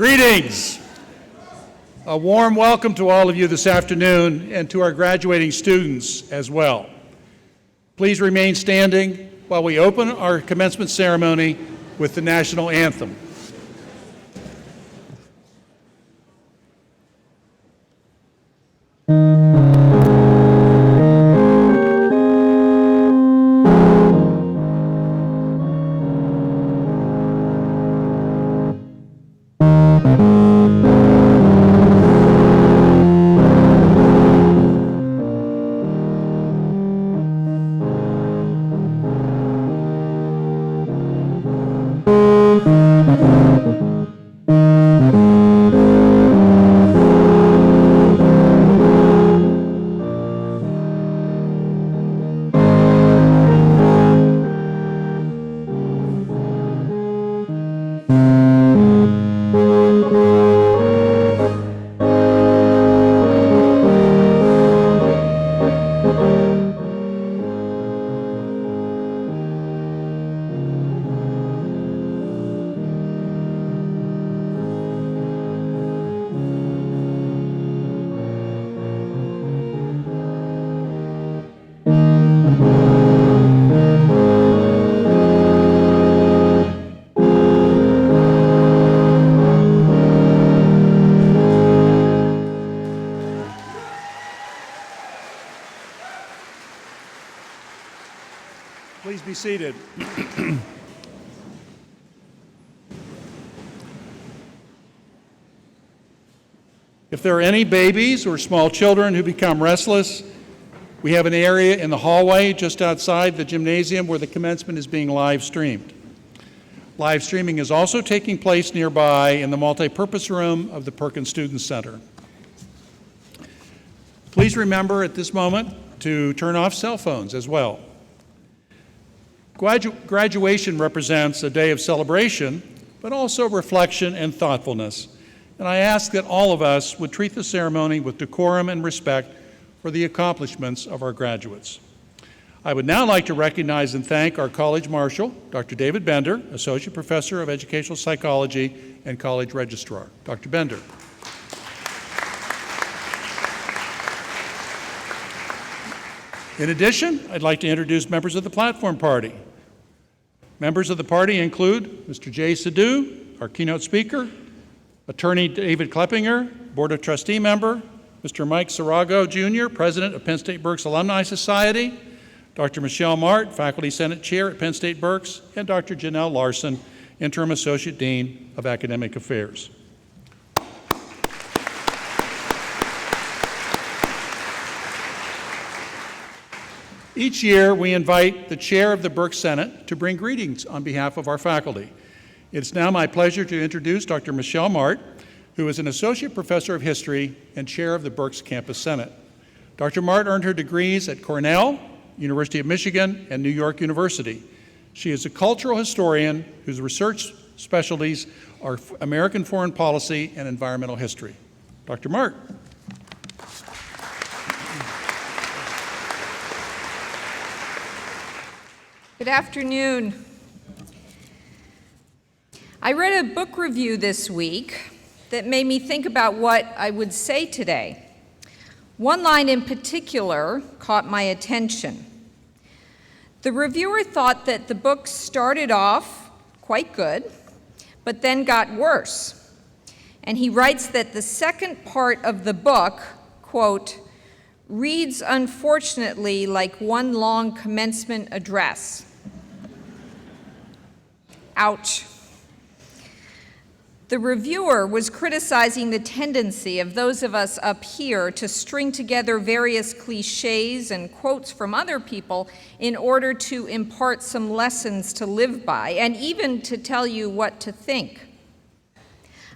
Greetings. A warm welcome to all of you this afternoon and to our graduating students as well. Please remain standing while we open our commencement ceremony with the national anthem. Please be seated. If there are any babies or small children who become restless, we have an area in the hallway just outside the gymnasium where the commencement is being live streamed. Live streaming is also taking place nearby in the multi-purpose room of the Perkins Student Center. Please remember at this moment to turn off cell phones as well. Graduation represents a day of celebration, but also reflection and thoughtfulness. And I ask that all of us would treat the ceremony with decorum and respect for the accomplishments of our graduates. I would now like to recognize and thank our College Marshal, Dr. David Bender, Associate Professor of Educational Psychology and College Registrar. Dr. Bender. In addition, I'd like to introduce members of the platform party. Members of the party include Mr. Jay Sadhu, our keynote speaker, Attorney David Kleppinger, Board of Trustee member, Mr. Mike Sarago, Jr., President of Penn State Berks Alumni Society, Dr. Michelle Mart, Faculty Senate Chair at Penn State Berks, and Dr. Janelle Larson, Interim Associate Dean of Academic Affairs. Each year, we invite the chair of the Berks Senate to bring greetings on behalf of our faculty. It's now my pleasure to introduce Dr. Michelle Mart, who is an associate professor of history and chair of the Berks Campus Senate. Dr. Mart earned her degrees at Cornell, University of Michigan, and New York University. She is a cultural historian whose research specialties are American foreign policy and environmental history. Dr. Mart. Good afternoon. I read a book review this week that made me think about what I would say today. One line in particular caught my attention. The reviewer thought that the book started off quite good, but then got worse. And he writes that the second part of the book, quote, reads unfortunately like one long commencement address. Ouch. The reviewer was criticizing the tendency of those of us up here to string together various cliches and quotes from other people in order to impart some lessons to live by, and even to tell you what to think.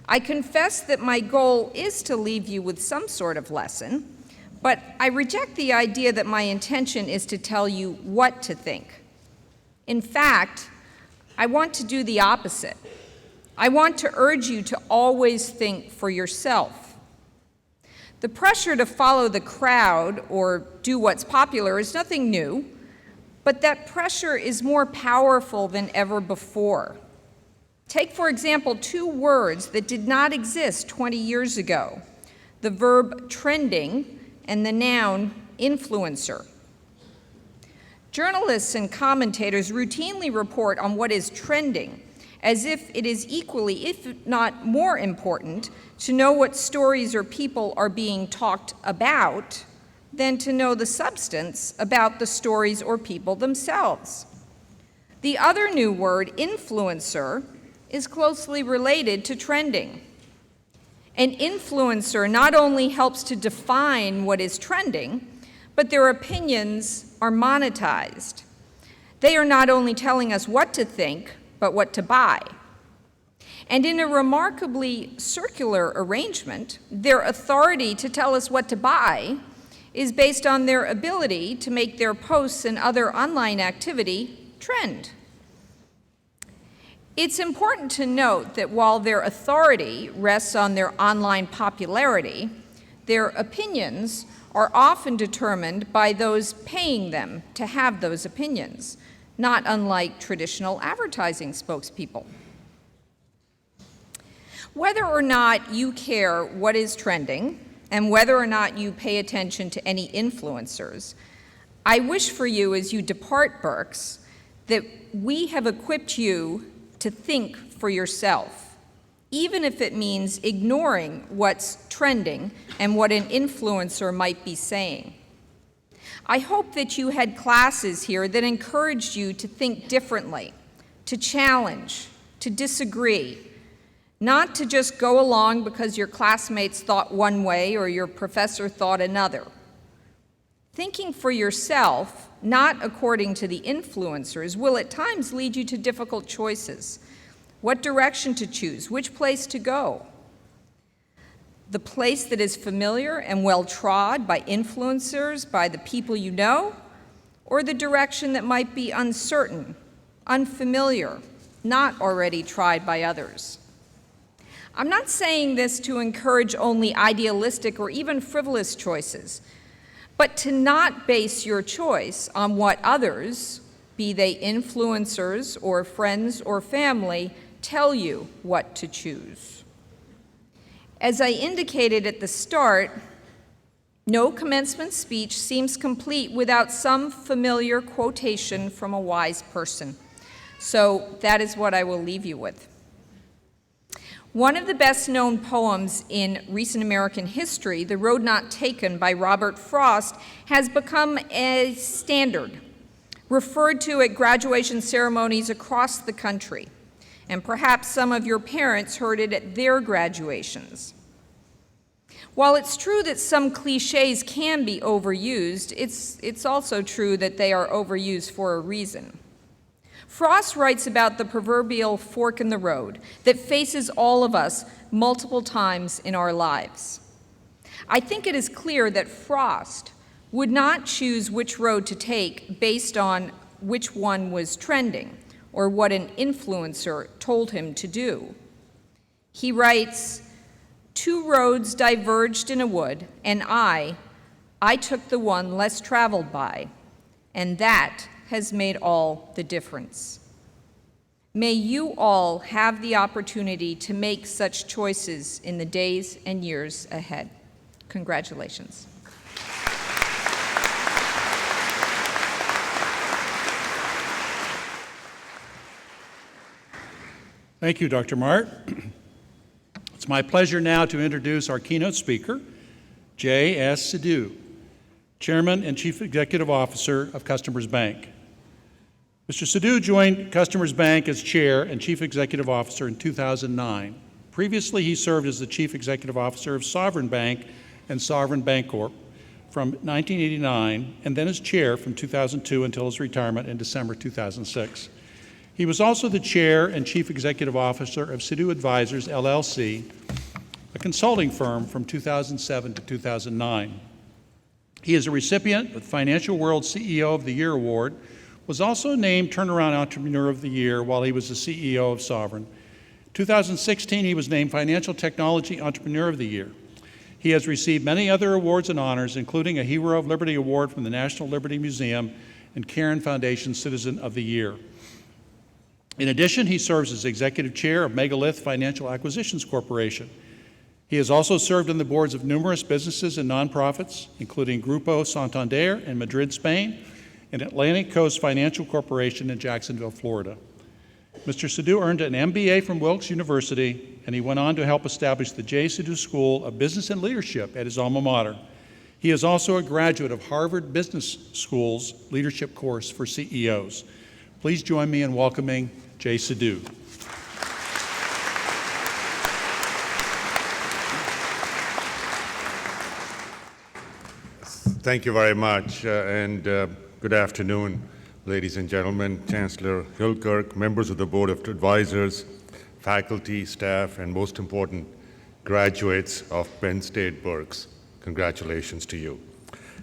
I confess that my goal is to leave you with some sort of lesson, but I reject the idea that my intention is to tell you what to think. In fact, I want to do the opposite. I want to urge you to always think for yourself. The pressure to follow the crowd or do what's popular is nothing new, but that pressure is more powerful than ever before. Take, for example, two words that did not exist 20 years ago, the verb trending and the noun influencer. Journalists and commentators routinely report on what is trending, as if it is equally, if not more important, to know what stories or people are being talked about than to know the substance about the stories or people themselves. The other new word, influencer, is closely related to trending. An influencer not only helps to define what is trending, but their opinions are monetized. They are not only telling us what to think, but what to buy. And in a remarkably circular arrangement, their authority to tell us what to buy is based on their ability to make their posts and other online activity trend. It's important to note that while their authority rests on their online popularity, their opinions are often determined by those paying them to have those opinions, not unlike traditional advertising spokespeople. Whether or not you care what is trending, and whether or not you pay attention to any influencers, I wish for you as you depart Berks that we have equipped you to think for yourself, even if it means ignoring what's trending and what an influencer might be saying. I hope that you had classes here that encouraged you to think differently, to challenge, to disagree, not to just go along because your classmates thought one way or your professor thought another. Thinking for yourself, not according to the influencers, will at times lead you to difficult choices. What direction to choose, which place to go. The place that is familiar and well-trod by influencers, by the people you know, or the direction that might be uncertain, unfamiliar, not already tried by others. I'm not saying this to encourage only idealistic or even frivolous choices, but to not base your choice on what others, be they influencers or friends or family, tell you what to choose. As I indicated at the start, no commencement speech seems complete without some familiar quotation from a wise person. So that is what I will leave you with. One of the best-known poems in recent American history, The Road Not Taken by Robert Frost, has become a standard, referred to at graduation ceremonies across the country. And perhaps some of your parents heard it at their graduations. While it's true that some cliches can be overused, it's also true that they are overused for a reason. Frost writes about the proverbial fork in the road that faces all of us multiple times in our lives. I think it is clear that Frost would not choose which road to take based on which one was trending or what an influencer told him to do. He writes, "Two roads diverged in a wood, and I took the one less traveled by, and that has made all the difference." May you all have the opportunity to make such choices in the days and years ahead. Congratulations. Thank you, Dr. Mart. It's my pleasure now to introduce our keynote speaker, J.S. Sidhu, Chairman and Chief Executive Officer of Customers Bank. Mr. Sidhu joined Customers Bank as Chair and Chief Executive Officer in 2009. Previously, he served as the Chief Executive Officer of Sovereign Bank and Sovereign Bancorp from 1989, and then as Chair from 2002 until his retirement in December 2006. He was also the Chair and Chief Executive Officer of Sidhu Advisors, LLC, a consulting firm from 2007 to 2009. He is a recipient of the Financial World CEO of the Year Award, was also named Turnaround Entrepreneur of the Year while he was the CEO of Sovereign. 2016, he was named Financial Technology Entrepreneur of the Year. He has received many other awards and honors, including a Hero of Liberty Award from the National Liberty Museum and Cairn Foundation Citizen of the Year. In addition, he serves as executive chair of Megalith Financial Acquisitions Corporation. He has also served on the boards of numerous businesses and nonprofits, including Grupo Santander in Madrid, Spain, and Atlantic Coast Financial Corporation in Jacksonville, Florida. Mr. Sidhu earned an MBA from Wilkes University, and he went on to help establish the J. Sidhu School of Business and Leadership at his alma mater. He is also a graduate of Harvard Business School's leadership course for CEOs. Please join me in welcoming J. Sidhu. Thank you very much, and good afternoon, ladies and gentlemen, Chancellor Hilkirk, members of the Board of Advisors, faculty, staff, and most important, graduates of Penn State Berks. Congratulations to you.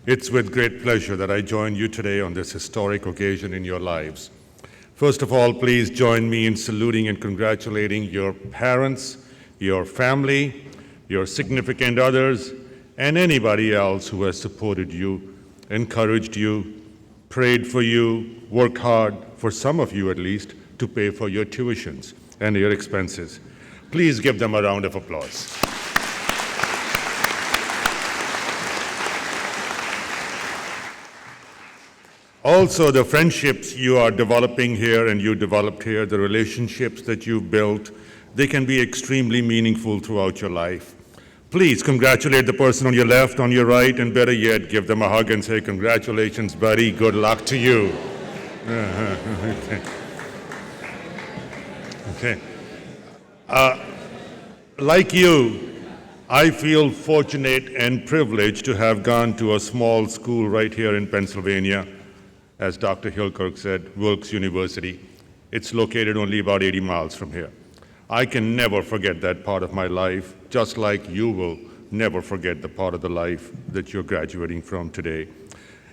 It's with great pleasure that I join you today on this historic occasion in your lives. First of all, please join me in saluting and congratulating your parents, your family, your significant others, and anybody else who has supported you, encouraged you, prayed for you, worked hard, for some of you at least, to pay for your tuitions and your expenses. Please give them a round of applause. Also, the friendships you are developing here and you developed here, the relationships that you've built, they can be extremely meaningful throughout your life. Please congratulate the person on your left, on your right, and better yet, give them a hug and say, congratulations, buddy, good luck to you. Okay. Like you, I feel fortunate and privileged to have gone to a small school right here in Pennsylvania, as Dr. Hilkirk said, Wilkes University. It's located only about 80 miles from here. I can never forget that part of my life, just like you will never forget the part of the life that you're graduating from today.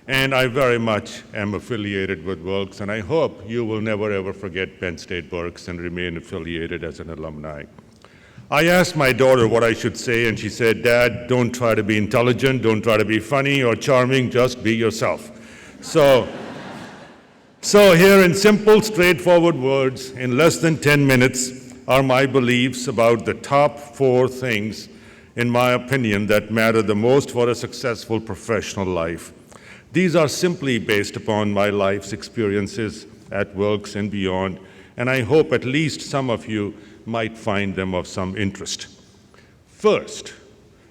And I very much am affiliated with Wilkes, and I hope you will never ever forget Penn State Berks and remain affiliated as an alumni. I asked my daughter what I should say, and she said, Dad, don't try to be intelligent, don't try to be funny or charming, just be yourself. So here in simple, straightforward words, in less than 10 minutes, are my beliefs about the top 4 things, in my opinion, that matter the most for a successful professional life. These are simply based upon my life's experiences at Wilkes and beyond, and I hope at least some of you might find them of some interest. First,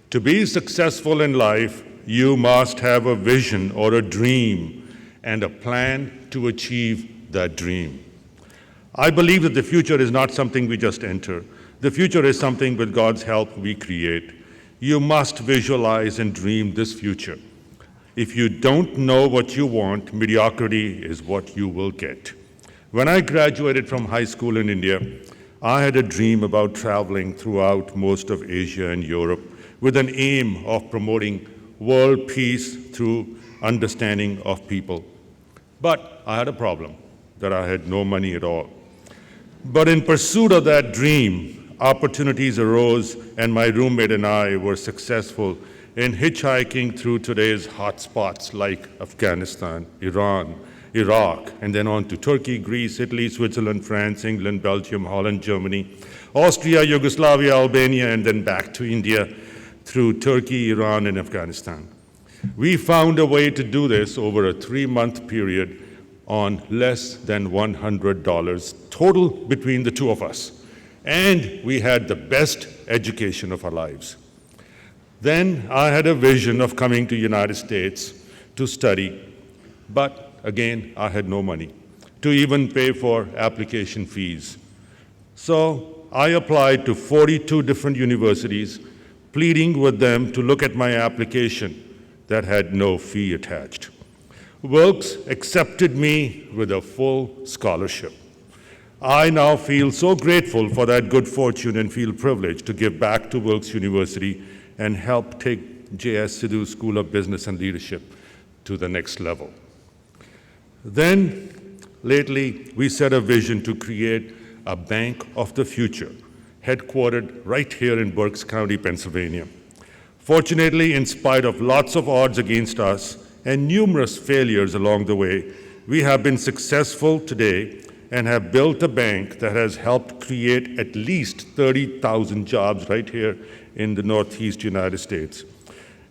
to be successful in life, you must have a vision or a dream and a plan to achieve that dream. I believe that the future is not something we just enter. The future is something with God's help we create. You must visualize and dream this future. If you don't know what you want, mediocrity is what you will get. When I graduated from high school in India, I had a dream about traveling throughout most of Asia and Europe with an aim of promoting world peace through understanding of people. But I had a problem, that I had no money at all. But in pursuit of that dream, opportunities arose, and my roommate and I were successful in hitchhiking through today's hot spots like Afghanistan, Iran, Iraq, and then on to Turkey, Greece, Italy, Switzerland, France, England, Belgium, Holland, Germany, Austria, Yugoslavia, Albania, and then back to India through Turkey, Iran, and Afghanistan. We found a way to do this over a 3-month period on less than $100 total between the two of us. And we had the best education of our lives. Then I had a vision of coming to the United States to study, but again, I had no money to even pay for application fees. So I applied to 42 different universities, pleading with them to look at my application that had no fee attached. Wilkes accepted me with a full scholarship. I now feel so grateful for that good fortune and feel privileged to give back to Wilkes University and help take J.S. Sidhu School of Business and Leadership to the next level. Then, lately, we set a vision to create a bank of the future, headquartered right here in Berks County, Pennsylvania. Fortunately, in spite of lots of odds against us and numerous failures along the way, we have been successful today and have built a bank that has helped create at least 30,000 jobs right here in the Northeast United States.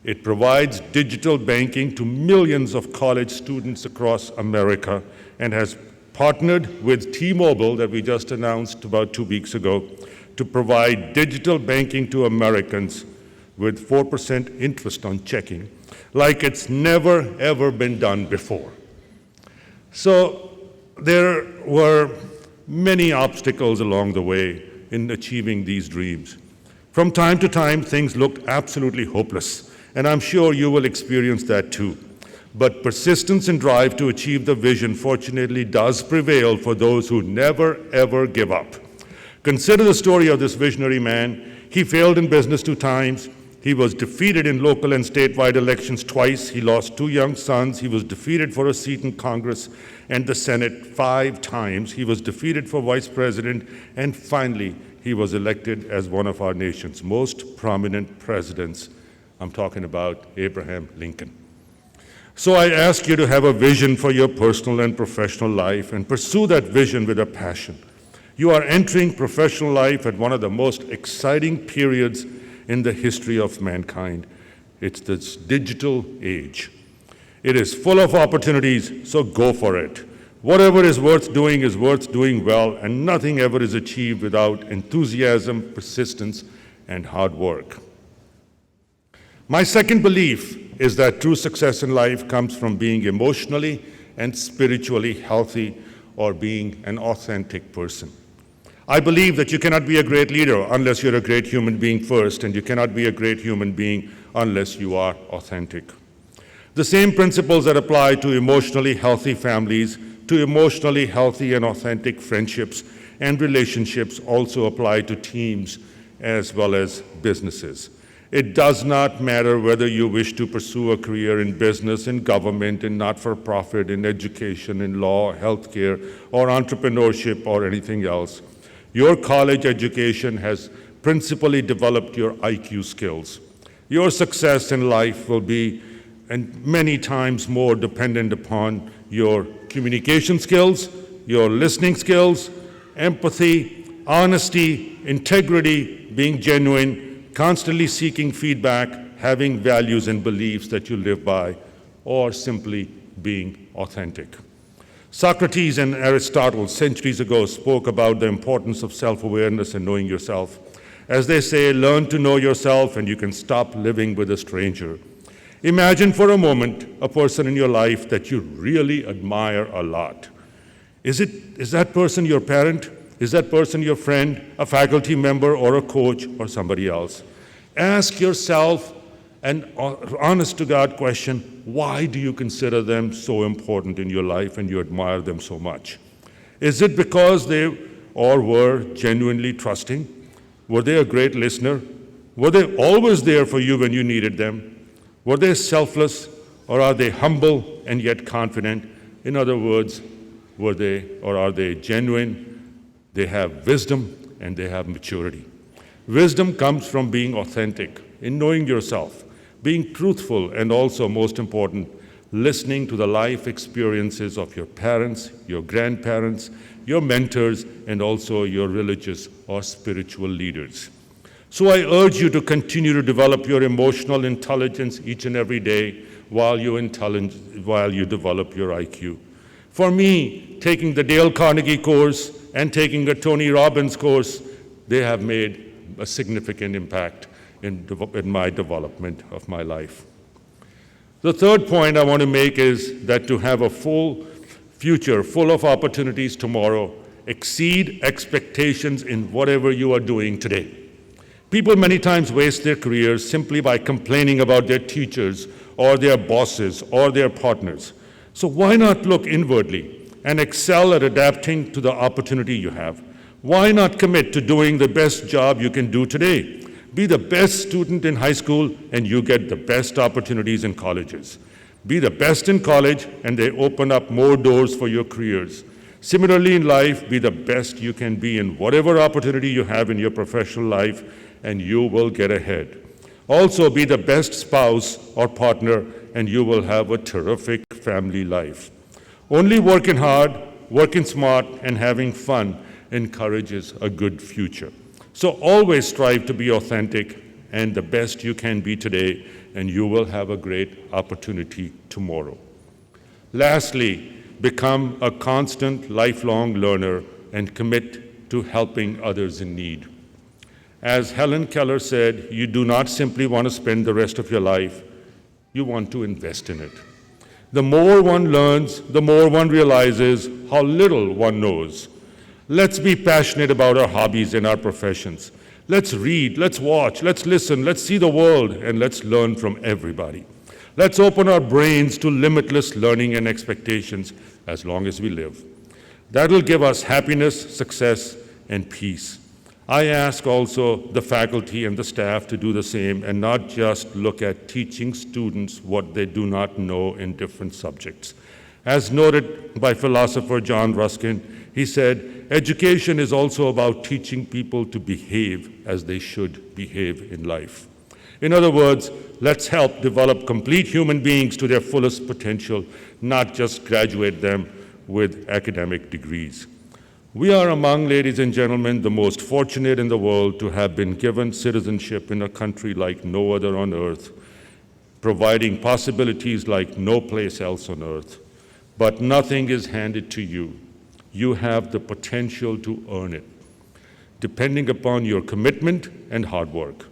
It provides digital banking to millions of college students across America and has partnered with T-Mobile, that we just announced about 2 weeks ago, to provide digital banking to Americans with 4% interest on checking, like it's never, ever been done before. So there were many obstacles along the way in achieving these dreams. From time to time, things looked absolutely hopeless, and I'm sure you will experience that too. But persistence and drive to achieve the vision, fortunately, does prevail for those who never, ever give up. Consider the story of this visionary man. He failed in business 2 times. He was defeated in local and statewide elections twice. He lost 2 young sons. He was defeated for a seat in Congress and the Senate 5 times. He was defeated for vice president. And finally, he was elected as one of our nation's most prominent presidents. I'm talking about Abraham Lincoln. So I ask you to have a vision for your personal and professional life and pursue that vision with a passion. You are entering professional life at one of the most exciting periods in the history of mankind. It's this digital age. It is full of opportunities, so go for it. Whatever is worth doing well, and nothing ever is achieved without enthusiasm, persistence, and hard work. My second belief is that true success in life comes from being emotionally and spiritually healthy, or being an authentic person. I believe that you cannot be a great leader unless you're a great human being first, and you cannot be a great human being unless you are authentic. The same principles that apply to emotionally healthy families, to emotionally healthy and authentic friendships and relationships also apply to teams as well as businesses. It does not matter whether you wish to pursue a career in business, in government, in not-for-profit, in education, in law, healthcare, or entrepreneurship, or anything else. Your college education has principally developed your IQ skills. Your success in life will be, and many times more, dependent upon your communication skills, your listening skills, empathy, honesty, integrity, being genuine, constantly seeking feedback, having values and beliefs that you live by, or simply being authentic. Socrates and Aristotle centuries ago spoke about the importance of self-awareness and knowing yourself. As they say, learn to know yourself and you can stop living with a stranger. Imagine for a moment a person in your life that you really admire a lot. Is that person your parent? Is that person your friend, a faculty member, or a coach, or somebody else? Ask yourself an honest-to-God question: why do you consider them so important in your life and you admire them so much? Is it because they or were genuinely trusting? Were they a great listener? Were they always there for you when you needed them? Were they selfless, or are they humble and yet confident? In other words, were they or are they genuine? They have wisdom and they have maturity. Wisdom comes from being authentic, in knowing yourself, being truthful, and also, most important, listening to the life experiences of your parents, your grandparents, your mentors, and also your religious or spiritual leaders. So I urge you to continue to develop your emotional intelligence each and every day while you develop your IQ. For me, taking the Dale Carnegie course and taking a Tony Robbins course, they have made a significant impact in my development of my life. The third point I want to make is that to have a full future, full of opportunities tomorrow, exceed expectations in whatever you are doing today. People many times waste their careers simply by complaining about their teachers or their bosses or their partners. So why not look inwardly and excel at adapting to the opportunity you have? Why not commit to doing the best job you can do today? Be the best student in high school and you get the best opportunities in colleges. Be the best in college and they open up more doors for your careers. Similarly in life, be the best you can be in whatever opportunity you have in your professional life and you will get ahead. Also be the best spouse or partner and you will have a terrific family life. Only working hard, working smart, and having fun encourages a good future. So always strive to be authentic and the best you can be today, and you will have a great opportunity tomorrow. Lastly, become a constant, lifelong learner and commit to helping others in need. As Helen Keller said, you do not simply want to spend the rest of your life, you want to invest in it. The more one learns, the more one realizes how little one knows. Let's be passionate about our hobbies and our professions. Let's read, let's watch, let's listen, let's see the world, and let's learn from everybody. Let's open our brains to limitless learning and expectations as long as we live. That'll give us happiness, success, and peace. I ask also the faculty and the staff to do the same and not just look at teaching students what they do not know in different subjects. As noted by philosopher John Ruskin, he said, education is also about teaching people to behave as they should behave in life. In other words, let's help develop complete human beings to their fullest potential, not just graduate them with academic degrees. We are among, ladies and gentlemen, the most fortunate in the world to have been given citizenship in a country like no other on earth, providing possibilities like no place else on earth. But nothing is handed to you. You have the potential to earn it, depending upon your commitment and hard work.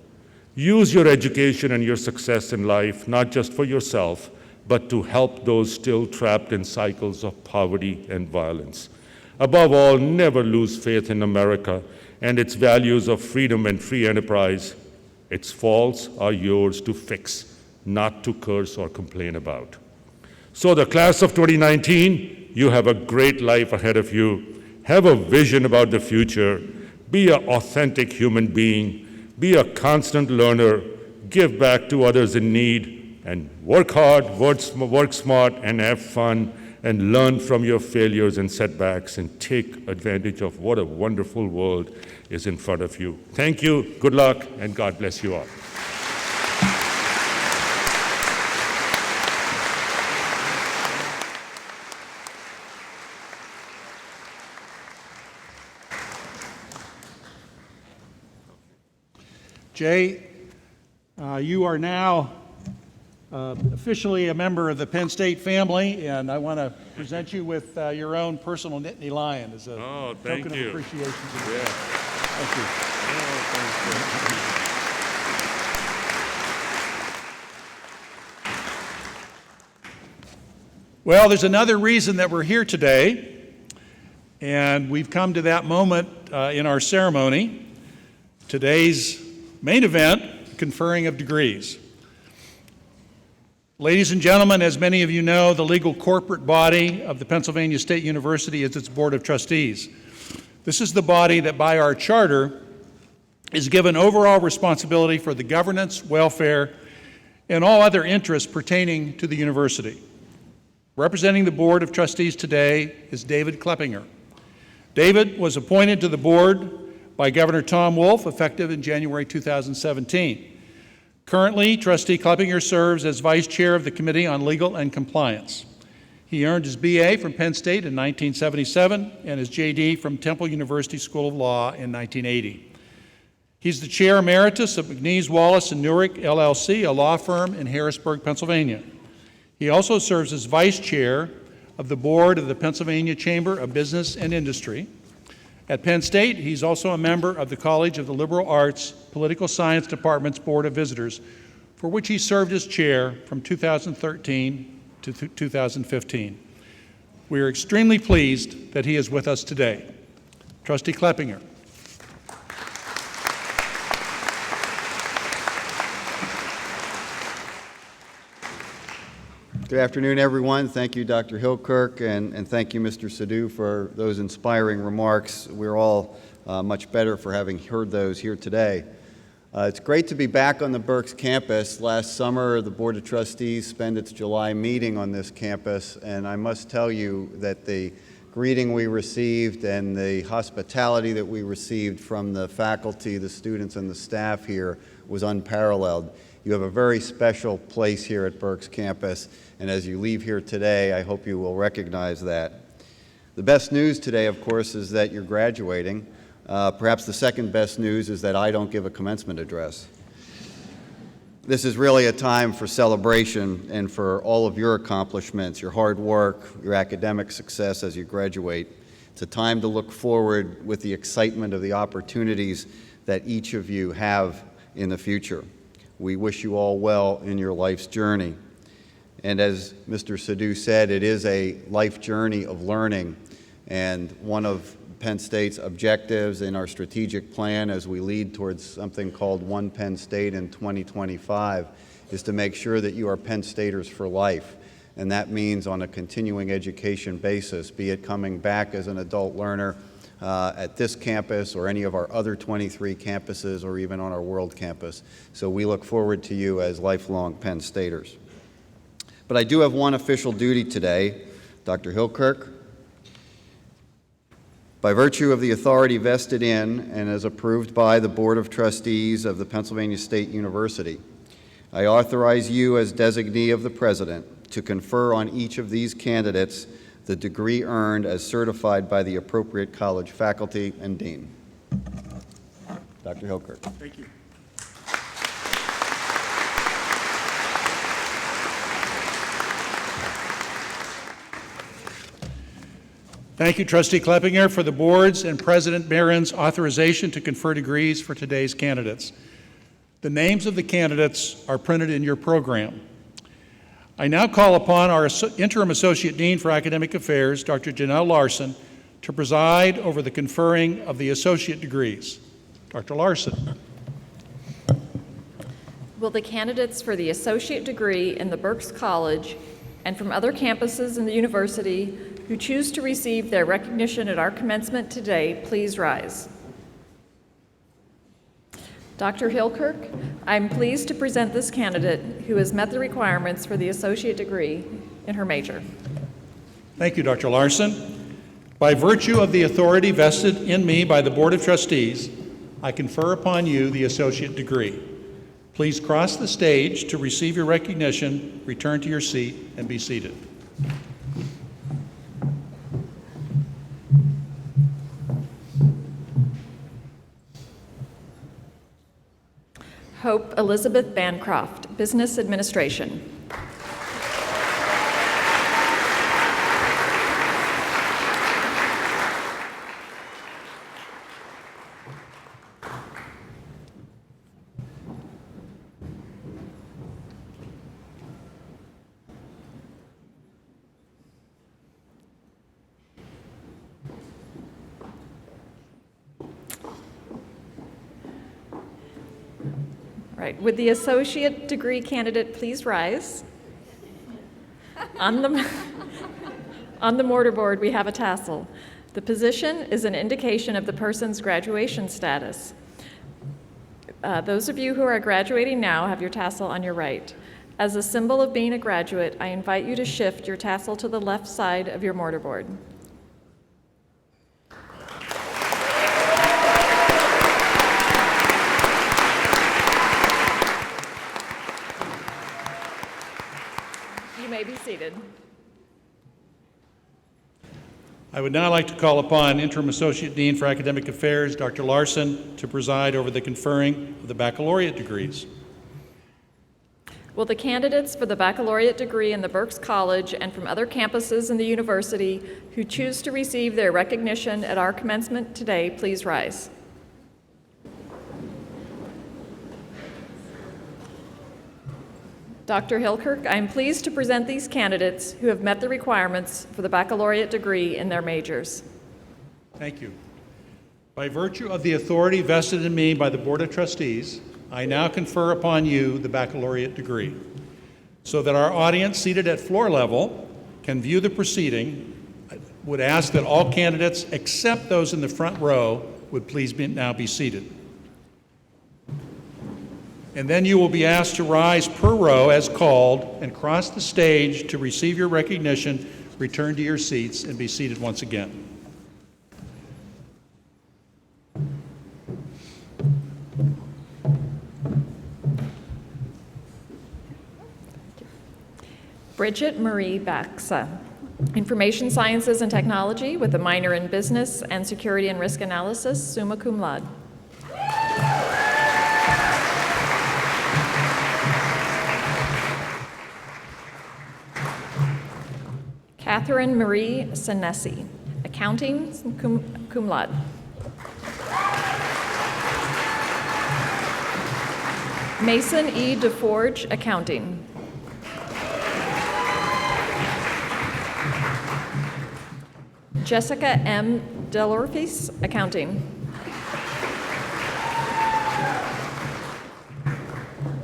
Use your education and your success in life, not just for yourself, but to help those still trapped in cycles of poverty and violence. Above all, never lose faith in America and its values of freedom and free enterprise. Its faults are yours to fix, not to curse or complain about. So the class of 2019, you have a great life ahead of you. Have a vision about the future. Be an authentic human being. Be a constant learner. Give back to others in need. And work hard, work smart, and have fun. And learn from your failures and setbacks and take advantage of what a wonderful world is in front of you. Thank you, good luck, and God bless you all. Jay, you are now officially a member of the Penn State family, and I want to present you with your own personal Nittany Lion as a token of appreciation. Thank you. Well, there's another reason that we're here today, and we've come to that moment in our ceremony. Today's main event, conferring of degrees. Ladies and gentlemen, as many of you know, the legal corporate body of the Pennsylvania State University is its Board of Trustees. This is the body that by our charter is given overall responsibility for the governance, welfare, and all other interests pertaining to the university. Representing the Board of Trustees today is David Kleppinger. David was appointed to the board by Governor Tom Wolf effective in January 2017. Currently, Trustee Kleppinger serves as Vice Chair of the Committee on Legal and Compliance. He earned his BA from Penn State in 1977 and his JD from Temple University School of Law in 1980. He's the Chair Emeritus of McNeese, Wallace & Newark, LLC, a law firm in Harrisburg, Pennsylvania. He also serves as Vice Chair of the Board of the Pennsylvania Chamber of Business and Industry. At Penn State, he's also a member of the College of the Liberal Arts Political Science Department's Board of Visitors, for which he served as chair from 2013 to 2015. We are extremely pleased that he is with us today. Trustee Kleppinger. Good afternoon, everyone. Thank you, Dr. Hilkirk, and thank you, Mr. Sadhu, for those inspiring remarks. We're all much better for having heard those here today. It's great to be back on the Berks campus. Last summer, the Board of Trustees spent its July meeting on this campus, and I must tell you that the greeting we received and the hospitality that we received from the faculty, the students, and the staff here was unparalleled. You have a very special place here at Berks campus, and as you leave here today, I hope you will recognize that. The best news today, of course, is that you're graduating. Perhaps the second best news is that I don't give a commencement address. This is really a time for celebration and for all of your accomplishments, your hard work, your academic success as you graduate. It's a time to look forward with the excitement of the opportunities that each of you have in the future. We wish you all well in your life's journey. And as Mr. Sadu said, it is a life journey of learning, and one of Penn State's objectives in our strategic plan as we lead towards something called One Penn State in 2025 is to make sure that you are Penn Staters for life. And that means on a continuing education basis, be it coming back as an adult learner at this campus or any of our other 23 campuses or even on our world campus. So we look forward to you as lifelong Penn Staters. But I do have one official duty today. Dr. Hilkirk, by virtue of the authority vested in and as approved by the Board of Trustees of the Pennsylvania State University, I authorize you as designee of the President to confer on each of these candidates the degree earned as certified by the appropriate college faculty and dean. Dr. Hilkirk. Thank you. Thank you, Trustee Kleppinger, for the board's and President Barron's authorization to confer degrees for today's candidates. The names of the candidates are printed in your program. I now call upon our Interim Associate Dean for Academic Affairs, Dr. Janelle Larson, to preside over the conferring of the associate degrees. Dr. Larson. Will the candidates for the associate degree in the Berks College and from other campuses in the university who choose to receive their recognition at our commencement today please rise? Dr. Hilkirk, I'm pleased to present this candidate who has met the requirements for the associate degree in her major. Thank you, Dr. Larson. By virtue of the authority vested in me by the Board of Trustees, I confer upon you the associate degree. Please cross the stage to receive your recognition, return to your seat, and be seated. Hope Elizabeth Bancroft, Business Administration. Right. Would the associate degree candidate please rise? On the mortarboard, we have a tassel. The position is an indication of the person's graduation status. Those of you who are graduating now have your tassel on your right. As a symbol of being a graduate, I invite you to shift your tassel to the left side of your mortarboard. You may be seated. I would now like to call upon Interim Associate Dean for Academic Affairs, Dr. Larson, to preside over the conferring of the baccalaureate degrees. Will the candidates for the baccalaureate degree in the Berks College and from other campuses in the university who choose to receive their recognition at our commencement today please rise? Dr. Hilkirk, I am pleased to present these candidates who have met the requirements for the baccalaureate degree in their majors. Thank you. By virtue of the authority vested in me by the Board of Trustees, I now confer upon you the baccalaureate degree. So that our audience seated at floor level can view the proceeding, I would ask that all candidates except those in the front row would please now be seated. And then you will be asked to rise per row as called and cross the stage to receive your recognition, return to your seats, and be seated once again. Bridget Marie Baxa, Information Sciences and Technology with a minor in Business and Security and Risk Analysis, summa cum laude. Catherine Marie Senesi, Accounting, cum laude. Mason E. DeForge, Accounting. Jessica M. Delorfis, Accounting.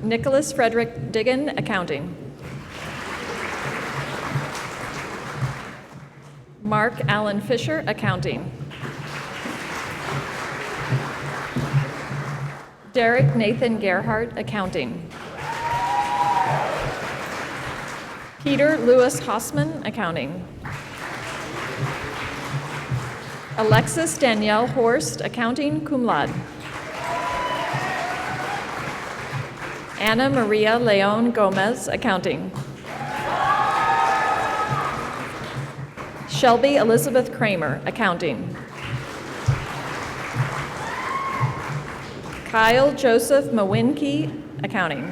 Nicholas Frederick Diggin, Accounting. Mark Allen Fisher, Accounting. Derek Nathan Gerhardt, Accounting. Peter Lewis Hossman, Accounting. Alexis Danielle Horst, Accounting, cum laude. Anna Maria Leon Gomez, Accounting. Shelby Elizabeth Kramer, Accounting. Kyle Joseph Mawinke, Accounting.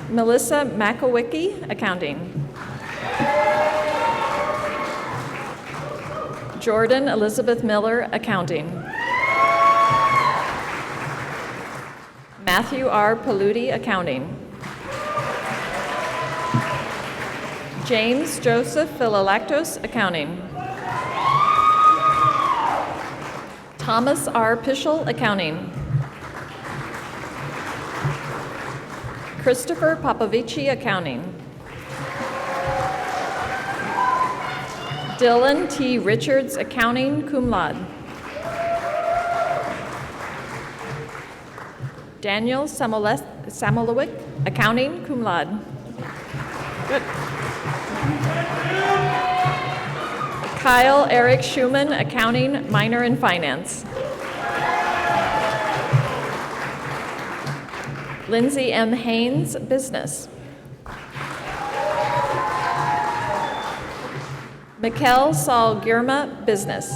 Melissa Makowicki, Accounting. Jordan Elizabeth Miller, Accounting. Matthew R. Paludi, Accounting. James Joseph Philolactos, Accounting. Thomas R. Pischel, Accounting. Christopher Papavici, Accounting. Dylan T. Richards, Accounting, cum laude. Daniel Samolowick, Accounting, cum laude. Good. Kyle Eric Schumann, Accounting, minor in Finance. Lindsay M. Haynes, Business. Mikkel Saul Girma, Business.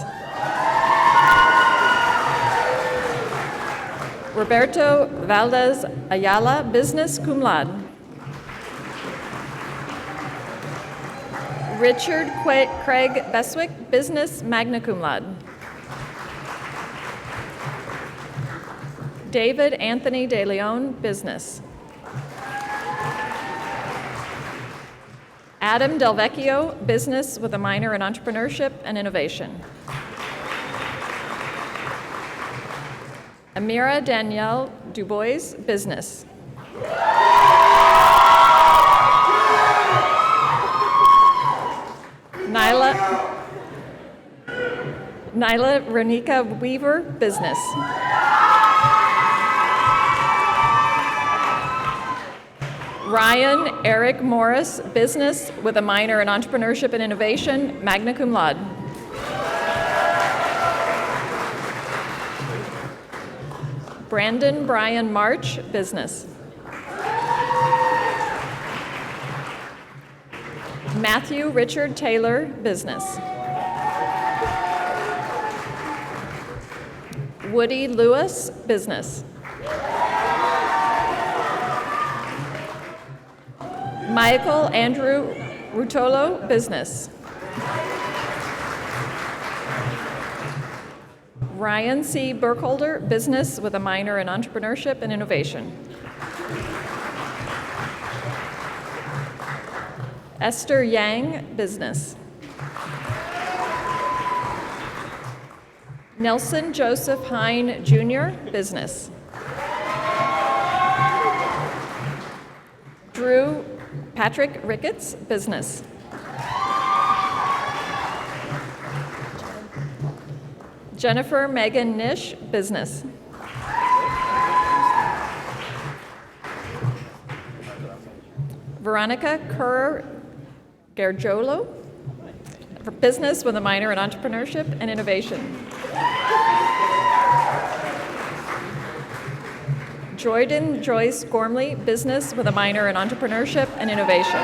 Roberto Valdez Ayala, Business, cum laude. Richard Craig Beswick, Business, magna cum laude. David Anthony De Leon, Business. Adam Del Vecchio, Business with a minor in Entrepreneurship and Innovation. Amira Danielle Dubois, Business. Nyla Renika Weaver, Business. Ryan Eric Morris, Business with a minor in Entrepreneurship and Innovation, magna cum laude. Brandon Brian March, Business. Matthew Richard Taylor, Business. Woody Lewis, Business. Michael Andrew Rutolo, Business. Ryan C. Burkholder, Business with a minor in Entrepreneurship and Innovation. Esther Yang, Business. Nelson Joseph Hine, Jr., Business. Drew Patrick Ricketts, Business. Jennifer Megan Nish, Business. Veronica Kerr Gargiolo, Business with a minor in Entrepreneurship and Joyden Joyce Gormley, business with a minor in entrepreneurship and innovation.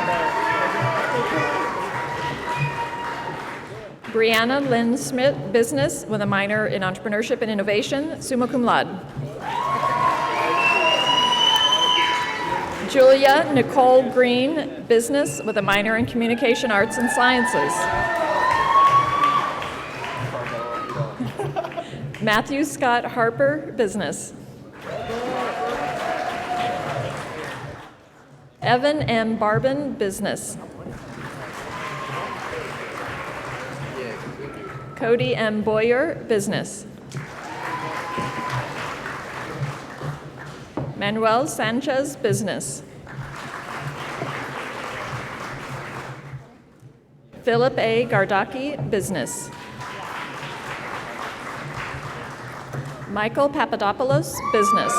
Brianna Lynn Smith, business with a minor in entrepreneurship and innovation, summa cum laude. Julia Nicole Green, business with a minor in communication arts and sciences. Matthew Scott Harper, business. Evan M. Barbin, business. Cody M. Boyer, business. Manuel Sanchez, business. Philip A. Gardaki, business. Michael Papadopoulos, business.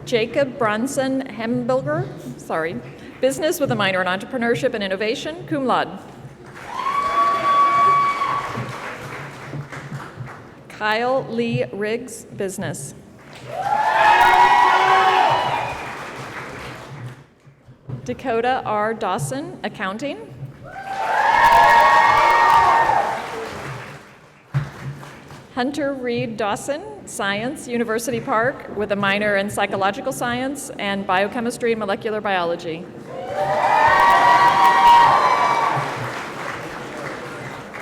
Jacob Bronson Hembilger, business with a minor in entrepreneurship and innovation, cum laude. Kyle Lee Riggs, business. Dakota R. Dawson, accounting. Hunter Reed Dawson, science, University Park, with a minor in psychological science and biochemistry and molecular biology.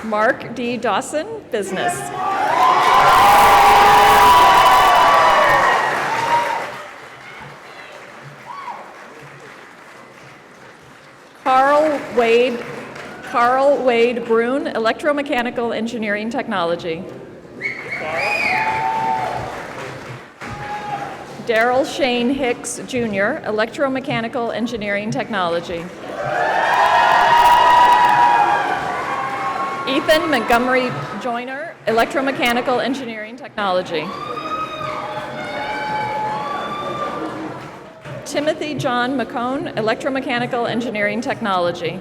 Mark D. Dawson, business. Carl Wade Brune, electromechanical engineering technology. Daryl Shane Hicks, Jr., electromechanical engineering technology. Ethan Montgomery Joyner, electromechanical engineering technology. Timothy John McCone, electromechanical engineering technology.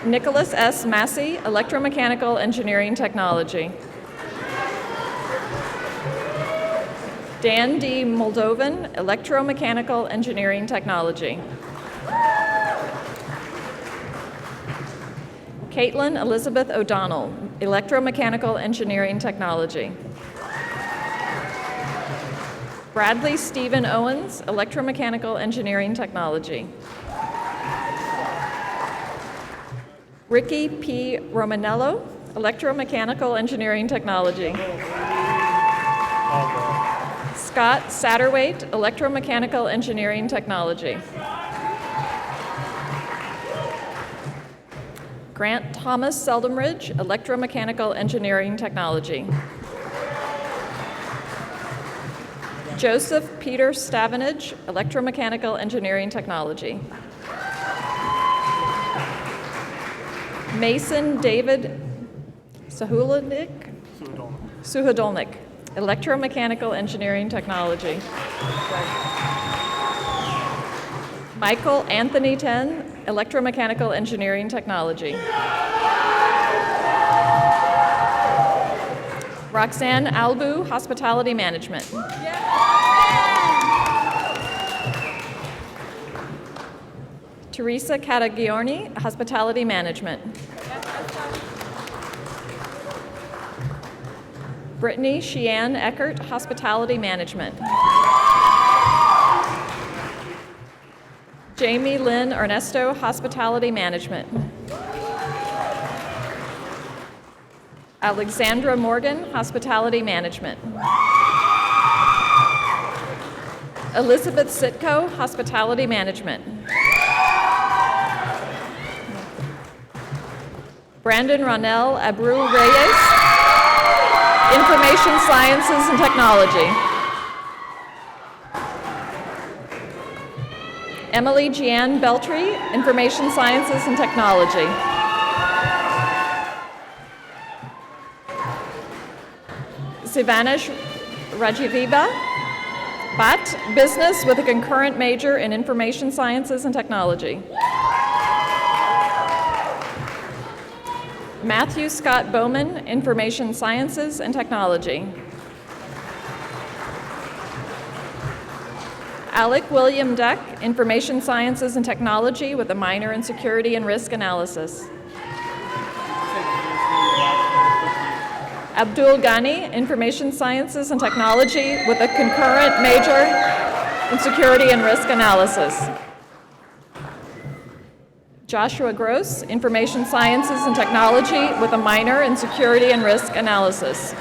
Nicholas S. Massey, electromechanical engineering technology. Dan D. Moldovan, electromechanical engineering technology. Caitlin Elizabeth O'Donnell, electromechanical engineering technology. Bradley Stephen Owens, electromechanical engineering technology. Ricky P. Romanello, electromechanical engineering technology. Scott Satterwhite, electromechanical engineering technology. Grant Thomas Seldomridge, electromechanical engineering technology. Joseph Peter Stavanage, electromechanical engineering technology. Mason David Suhadolnik, electromechanical engineering technology. Michael Anthony Ten, electromechanical engineering technology. Roxanne Albu, hospitality management. Teresa Catagiorni, hospitality management. Brittany Sheehan Eckert, hospitality management. Jamie Lynn Ernesto, hospitality management. Alexandra Morgan, hospitality management. Elizabeth Sitko, hospitality management. Brandon Ronell Abreu Reyes, information sciences and technology. Emily Jeanne Beltry, information sciences and technology. Sivanish Rajiviba Bhatt, business with a concurrent major in information sciences and technology. Matthew Scott Bowman, Information Sciences and Technology. Alec William Deck, Information Sciences and Technology with a minor in Security and Risk Analysis. Abdul Ghani, Information Sciences and Technology with a concurrent major in Security and Risk Analysis. Joshua Gross, Information Sciences and Technology with a minor in Security and Risk Analysis.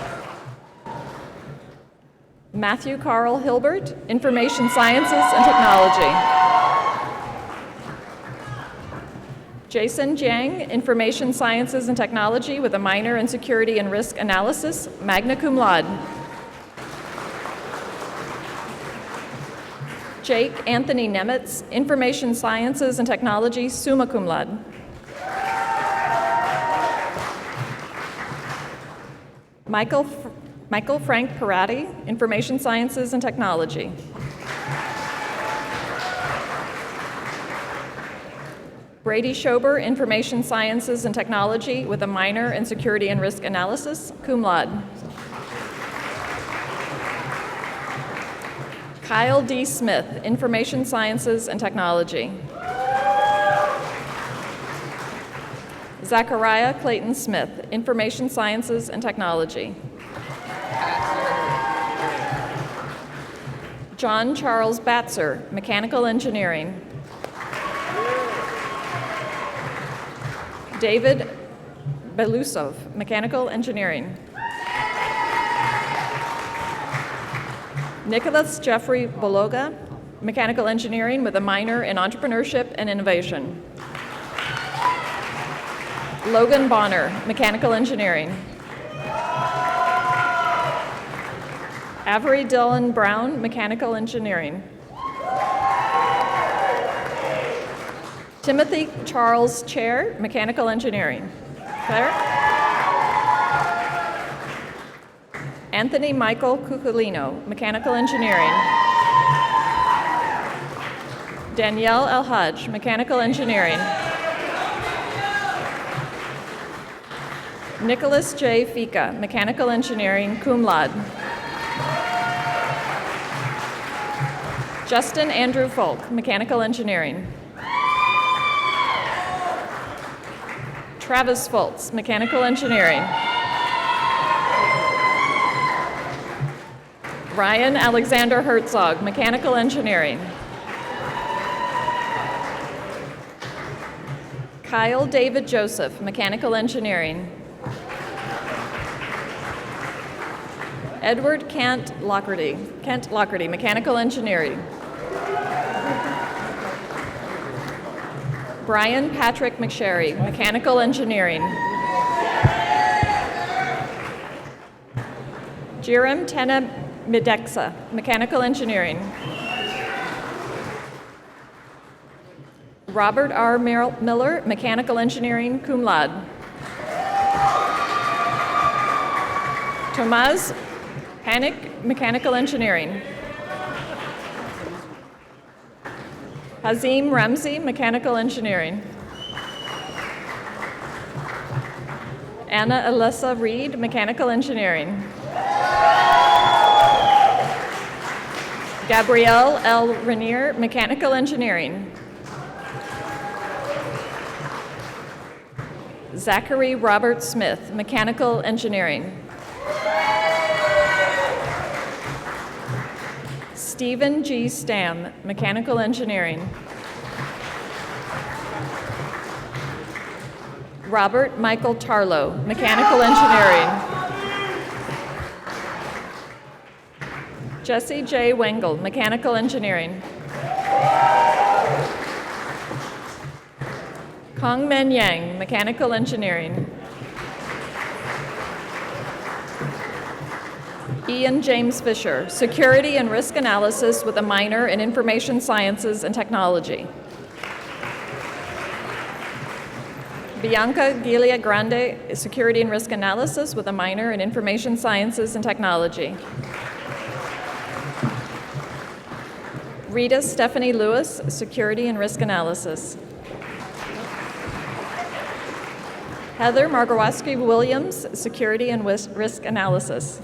Matthew Carl Hilbert, Information Sciences and Technology. Jason Jiang, Information Sciences and Technology with a minor in Security and Risk Analysis, magna cum laude. Jake Anthony Nemitz, Information Sciences and Technology, summa cum laude. Michael Frank Parati, Information Sciences and Technology. Brady Schober, Information Sciences and Technology with a minor in Security and Risk Analysis, cum laude. Kyle D. Smith, Information Sciences and Technology. Zachariah Clayton Smith, Information Sciences and Technology. John Charles Batzer, Mechanical Engineering. David Belusov, Mechanical Engineering. Nicholas Jeffrey Bologa, Mechanical Engineering with a minor in Entrepreneurship and Innovation. Logan Bonner, Mechanical Engineering. Avery Dillon Brown, Mechanical Engineering. Timothy Charles Chair, Mechanical Engineering. Claire? Anthony Michael Cuculino, Mechanical Engineering. Danielle El-Hajj, Mechanical Engineering. Nicholas J. Fika, Mechanical Engineering, cum laude. Justin Andrew Folk, Mechanical Engineering. Travis Foltz, Mechanical Engineering. Ryan Alexander Herzog, Mechanical Engineering. Kyle David Joseph, Mechanical Engineering. Edward Kent Lockerty, Mechanical Engineering. Brian Patrick McSherry, Mechanical Engineering. Jiram Tena Mideksa, Mechanical Engineering. Robert R. Miller, Mechanical Engineering, cum laude. Tomas Panik, Mechanical Engineering. Hazim Ramsey, Mechanical Engineering. Anna Alyssa Reed, Mechanical Engineering. Gabrielle L. Renier, Mechanical Engineering. Zachary Robert Smith, Mechanical Engineering. Stephen G. Stam, Mechanical Engineering. Robert Michael Tarlow, Mechanical Engineering. Jesse J. Wengel, Mechanical Engineering. Kong Men Yang, Mechanical Engineering. Ian James Fisher, Security and Risk Analysis with a minor in Information Sciences and Technology. Bianca Gilia Grande, Security and Risk Analysis with a minor in Information Sciences and Technology. Rita Stephanie Lewis, Security and Risk Analysis. Heather Margorowski-Williams, Security and Risk Analysis.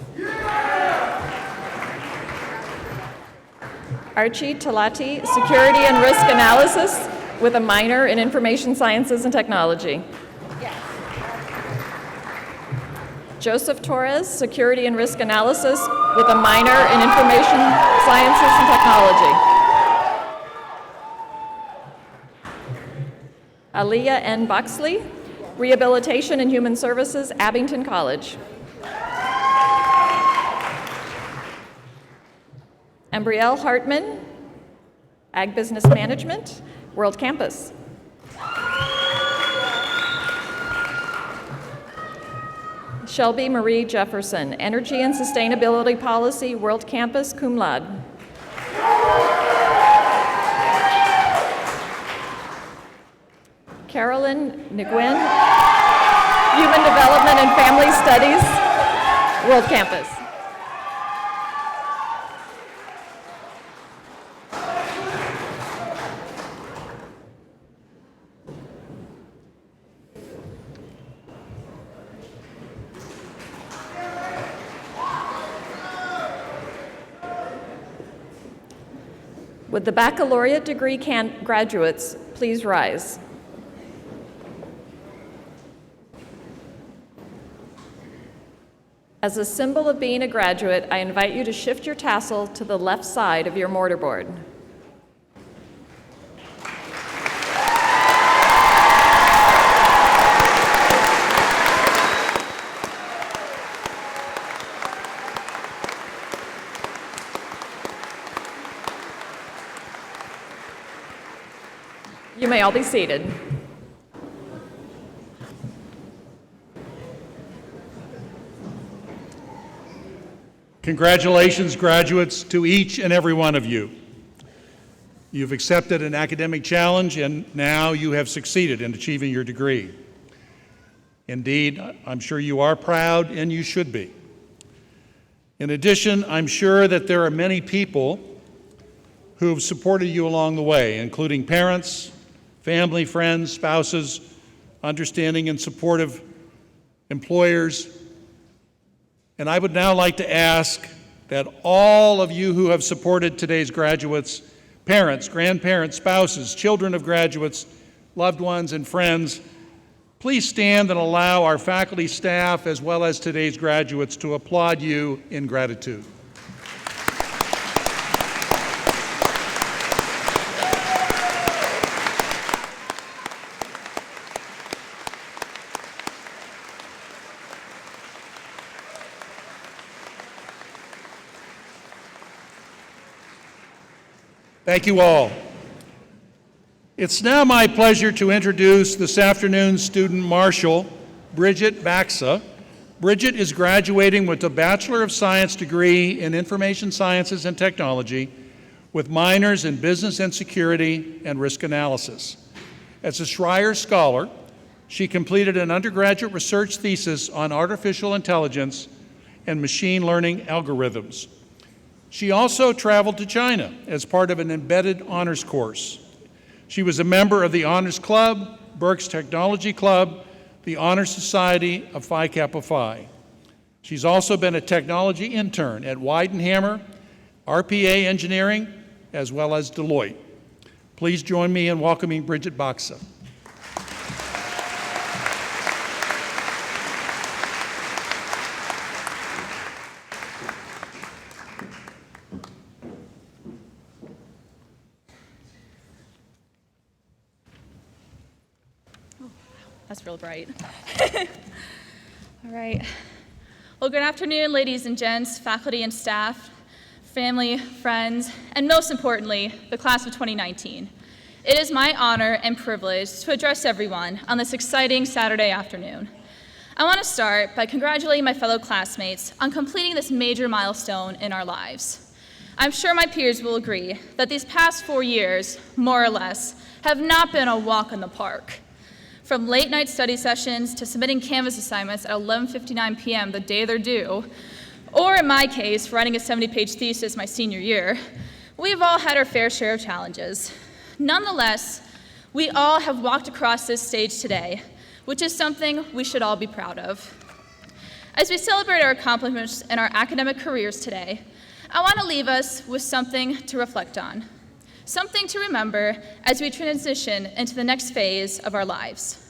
Archie Talati, Security and Risk Analysis with a minor in Information Sciences and Technology. Joseph Torres, Security and Risk Analysis with a minor in Information Sciences and Technology. Aliyah N. Buxley, Rehabilitation and Human Services, Abington College. Embrielle Hartman, Ag Business Management, World Campus. Shelby Marie Jefferson, Energy and Sustainability Policy, World Campus, cum laude. Carolyn Nguyen, Human Development and Family Studies, World Campus. Would the baccalaureate degree graduates please rise? As a symbol of being a graduate, I invite you to shift your tassel to the left side of your mortarboard. You may all be seated. Congratulations, graduates, to each and every one of you. You've accepted an academic challenge, and now you have succeeded in achieving your degree. Indeed, I'm sure you are proud, and you should be. In addition, I'm sure that there are many people who have supported you along the way, including parents, family, friends, spouses, understanding and supportive employers. And I would now like to ask that all of you who have supported today's graduates, parents, grandparents, spouses, children of graduates, loved ones, and friends, please stand and allow our faculty, staff, as well as today's graduates to applaud you in gratitude. Thank you all. It's now my pleasure to introduce this afternoon's student marshal, Bridget Baxa. Bridget is graduating with a Bachelor of Science degree in Information Sciences and Technology with minors in Business and Security and Risk Analysis. As a Schreier Scholar, she completed an undergraduate research thesis on artificial intelligence and machine learning algorithms. She also traveled to China as part of an embedded honors course. She was a member of the Honors Club, Berks Technology Club, the Honor Society of Phi Kappa Phi. She's also been a technology intern at Weidenhammer, RPA Engineering, as well as Deloitte. Please join me in welcoming Bridget Baxa. That's real bright. All right. Well, good afternoon, ladies and gents, faculty and staff, family, friends, and most importantly, the class of 2019. It is my honor and privilege to address everyone on this exciting Saturday afternoon. I want to start by congratulating my fellow classmates on completing this major milestone in our lives. I'm sure my peers will agree that these past 4 years, more or less, have not been a walk in the park. From late night study sessions to submitting Canvas assignments at 11:59 p.m. the day they're due, or in my case, writing a 70-page thesis my senior year, we've all had our fair share of challenges. Nonetheless, we all have walked across this stage today which is something we should all be proud of. As we celebrate our accomplishments in our academic careers today, I want to leave us with something to reflect on, something to remember as we transition into the next phase of our lives.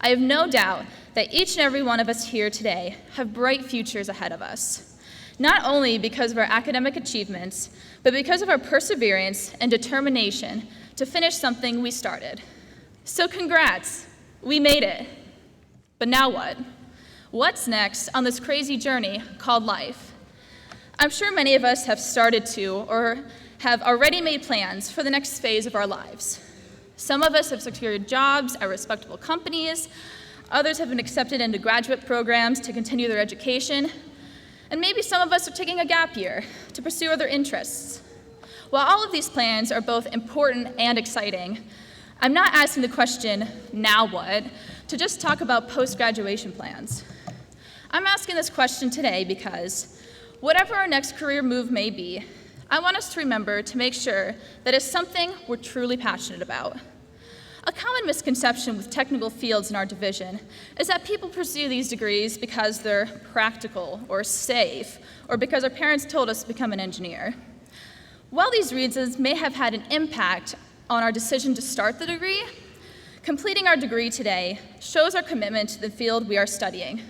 I have no doubt that each and every one of us here today have bright futures ahead of us, not only because of our academic achievements, but because of our perseverance and determination to finish something we started. So congrats, we made it. But now what? What's next on this crazy journey called life? I'm sure many of us have started to or have already made plans for the next phase of our lives. Some of us have secured jobs at respectable companies, others have been accepted into graduate programs to continue their education, and maybe some of us are taking a gap year to pursue other interests. While all of these plans are both important and exciting, I'm not asking the question, now what, to just talk about post-graduation plans. I'm asking this question today because whatever our next career move may be, I want us to remember to make sure that it's something we're truly passionate about. A common misconception with technical fields in our division is that people pursue these degrees because they're practical or safe, or because our parents told us to become an engineer. While these reasons may have had an impact on our decision to start the degree, completing our degree today shows our commitment to the field we are studying.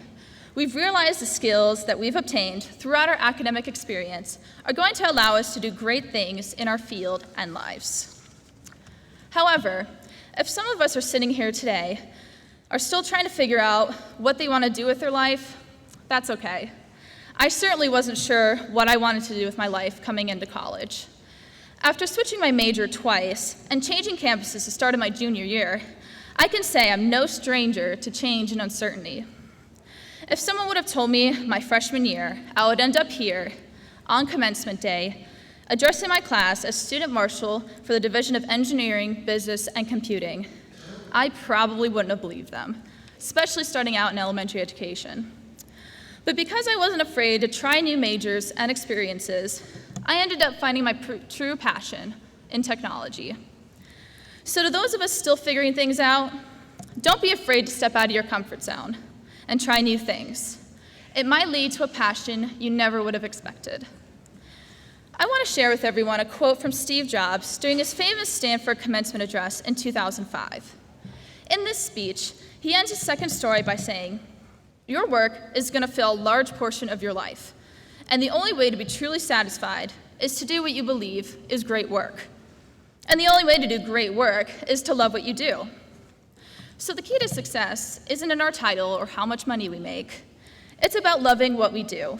We've realized the skills that we've obtained throughout our academic experience are going to allow us to do great things in our field and lives. However, if some of us are sitting here today, are still trying to figure out what they want to do with their life, that's okay. I certainly wasn't sure what I wanted to do with my life coming into college. After switching my major twice and changing campuses to start in my junior year, I can say I'm no stranger to change and uncertainty. If someone would have told me my freshman year I would end up here on commencement day, addressing my class as student marshal for the Division of Engineering, Business, and Computing, I probably wouldn't have believed them, especially starting out in elementary education. But because I wasn't afraid to try new majors and experiences, I ended up finding my true passion in technology. So to those of us still figuring things out, don't be afraid to step out of your comfort zone and try new things. It might lead to a passion you never would have expected. I want to share with everyone a quote from Steve Jobs during his famous Stanford commencement address in 2005. In this speech, he ends his second story by saying, "Your work is going to fill a large portion of your life, and the only way to be truly satisfied is to do what you believe is great work. And the only way to do great work is to love what you do." So the key to success isn't in our title or how much money we make. It's about loving what we do.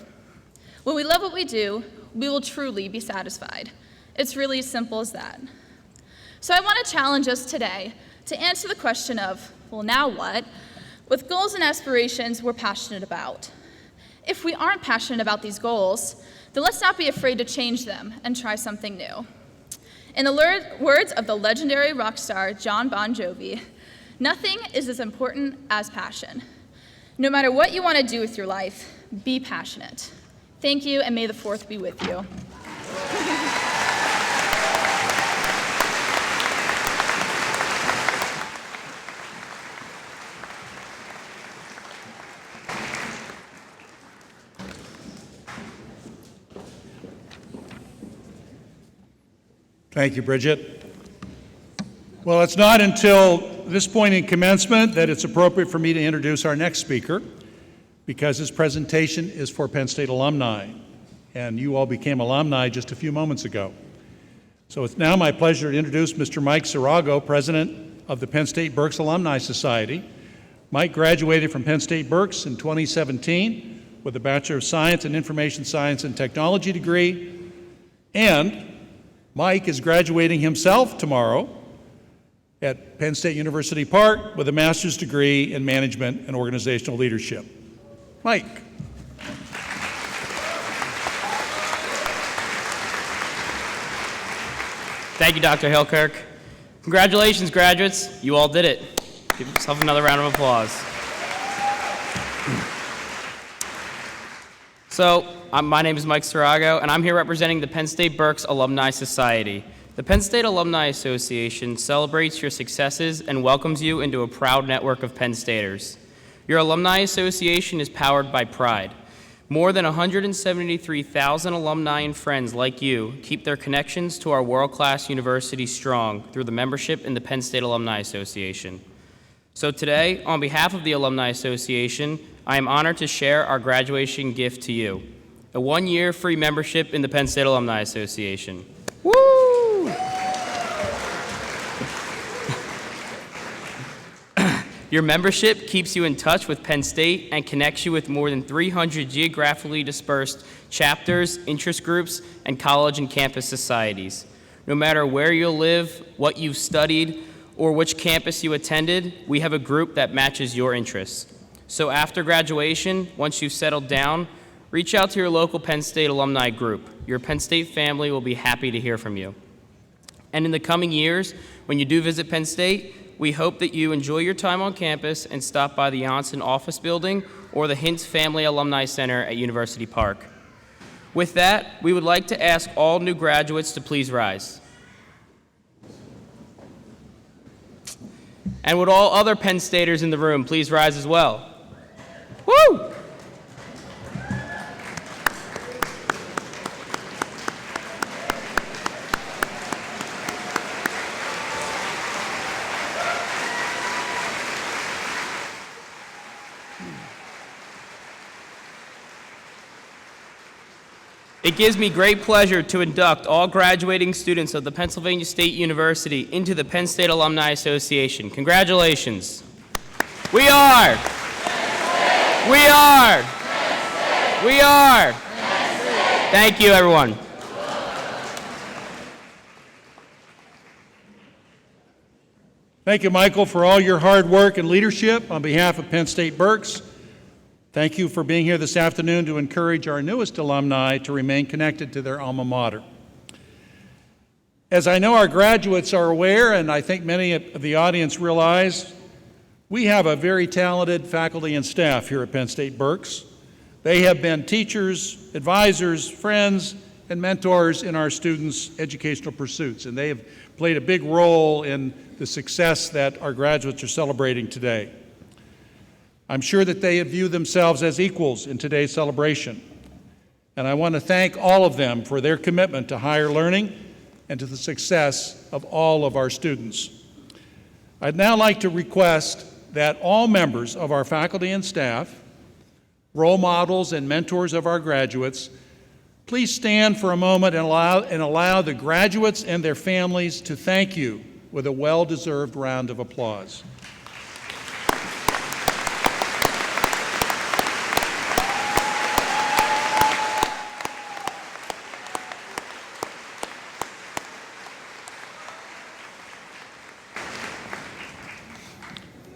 When we love what we do, we will truly be satisfied. It's really as simple as that. So I want to challenge us today to answer the question of, well, now what, with goals and aspirations we're passionate about. If we aren't passionate about these goals, then let's not be afraid to change them and try something new. In the words of the legendary rock star John Bon Jovi, nothing is as important as passion. No matter what you want to do with your life, be passionate. Thank you, and may the 4th be with you. Thank you, Bridget. Well, it's not until this point in commencement that it's appropriate for me to introduce our next speaker, because his presentation is for Penn State alumni, and you all became alumni just a few moments ago. So it's now my pleasure to introduce Mr. Mike Sarago, President of the Penn State Berks Alumni Society. Mike graduated from Penn State Berks in 2017 with a Bachelor of Science in Information Science and Technology degree, and Mike is graduating himself tomorrow at Penn State University Park with a master's degree in management and organizational leadership. Mike. Thank you, Dr. Hilkirk. Congratulations, graduates. You all did it. Give yourself another round of applause. So, my name is Mike Sarago, and I'm here representing the Penn State Berks Alumni Society. The Penn State Alumni Association celebrates your successes and welcomes you into a proud network of Penn Staters. Your Alumni Association is powered by pride. More than 173,000 alumni and friends like you keep their connections to our world-class university strong through the membership in the Penn State Alumni Association. So today, on behalf of the Alumni Association, I am honored to share our graduation gift to you, a one-year free membership in the Penn State Alumni Association. Woo! Your membership keeps you in touch with Penn State and connects you with more than 300 geographically dispersed chapters, interest groups, and college and campus societies. No matter where you live, what you've studied, or which campus you attended, we have a group that matches your interests. So after graduation, once you've settled down, reach out to your local Penn State alumni group. Your Penn State family will be happy to hear from you. And in the coming years, when you do visit Penn State, we hope that you enjoy your time on campus and stop by the Janssen Office Building or the Hintz Family Alumni Center at University Park. With that, we would like to ask all new graduates to please rise. And would all other Penn Staters in the room please rise as well? Woo! It gives me great pleasure to induct all graduating students of the Pennsylvania State University into the Penn State Alumni Association. Congratulations. We are. We are. We are. Thank you, everyone. Thank you, Michael, for all your hard work and leadership on behalf of Penn State Berks. Thank you for being here this afternoon to encourage our newest alumni to remain connected to their alma mater. As I know our graduates are aware, and I think many of the audience realize, we have a very talented faculty and staff here at Penn State Berks. They have been teachers, advisors, friends, and mentors in our students' educational pursuits, and they have played a big role in the success that our graduates are celebrating today. I'm sure that they view themselves as equals in today's celebration, and I want to thank all of them for their commitment to higher learning and to the success of all of our students. I'd now like to request that all members of our faculty and staff, role models and mentors of our graduates, please stand for a moment and allow the graduates and their families to thank you with a well-deserved round of applause.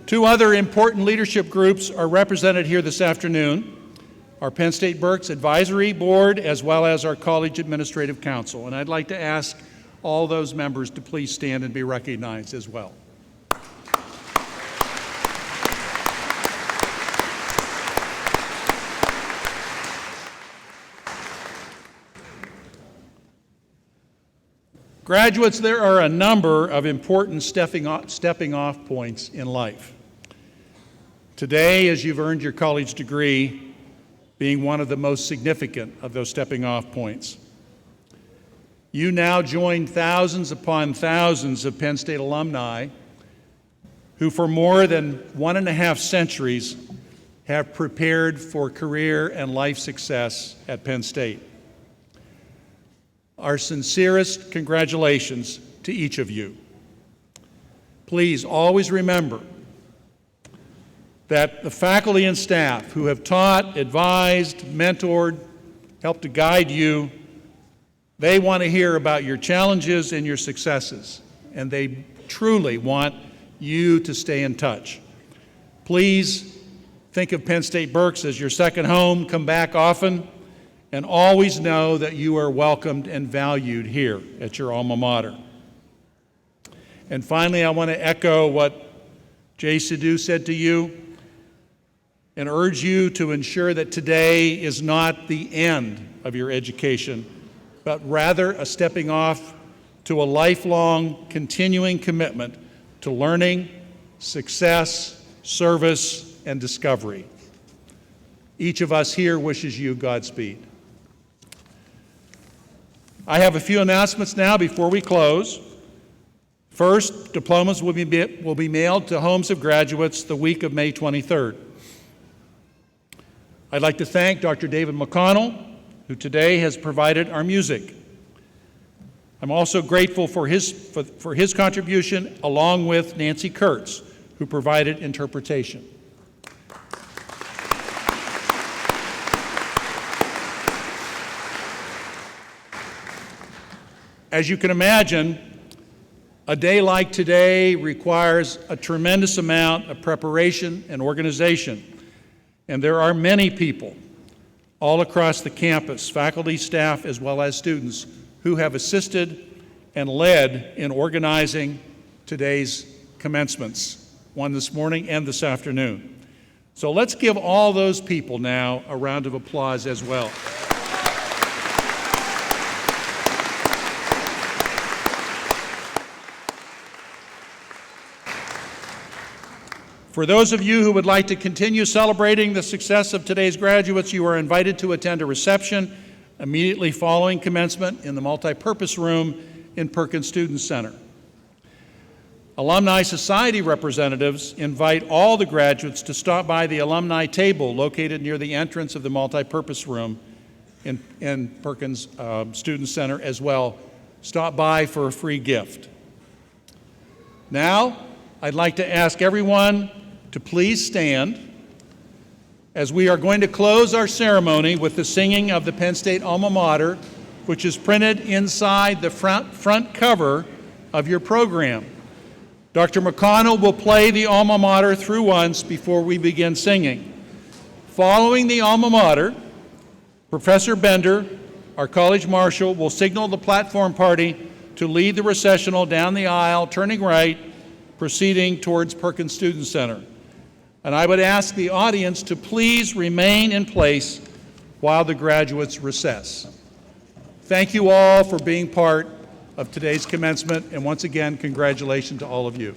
Two other important leadership groups are represented here this afternoon, our Penn State Berks Advisory Board as well as our College Administrative Council. And I'd like to ask all those members to please stand and be recognized as well. Graduates, there are a number of important stepping off points in life. Today, as you've earned your college degree, being one of the most significant of those stepping off points. You now join thousands upon thousands of Penn State alumni who for more than 1.5 centuries have prepared for career and life success at Penn State. Our sincerest congratulations to each of you. Please always remember that the faculty and staff who have taught, advised, mentored, helped to guide you, they want to hear about your challenges and your successes, and they truly want you to stay in touch. Please think of Penn State Berks as your second home. Come back often, and always know that you are welcomed and valued here at your alma mater. And finally, I want to echo what Jay Sidhu said to you and urge you to ensure that today is not the end of your education, but rather a stepping off to a lifelong, continuing commitment to learning, success, service, and discovery. Each of us here wishes you Godspeed. I have a few announcements now before we close. First, diplomas will be mailed to homes of graduates the week of May 23rd. I'd like to thank Dr. David McConnell, who today has provided our music. I'm also grateful for his contribution, along with Nancy Kurtz, who provided interpretation. As you can imagine, a day like today requires a tremendous amount of preparation and organization. And there are many people all across the campus, faculty, staff, as well as students, who have assisted and led in organizing today's commencements, one this morning and this afternoon. So let's give all those people now a round of applause as well. For those of you who would like to continue celebrating the success of today's graduates, you are invited to attend a reception immediately following commencement in the multipurpose room in Perkins Student Center. Alumni Society representatives invite all the graduates to stop by the alumni table located near the entrance of the multipurpose room in Perkins Student Center as well. Stop by for a free gift. Now, I'd like to ask everyone to please stand as we are going to close our ceremony with the singing of the Penn State Alma Mater, which is printed inside the front cover of your program. Dr. McConnell will play the Alma Mater through once before we begin singing. Following the Alma Mater, Professor Bender, our college marshal, will signal the platform party to lead the recessional down the aisle, turning right, proceeding towards Perkins Student Center. And I would ask the audience to please remain in place while the graduates recess. Thank you all for being part of today's commencement, and once again, congratulations to all of you.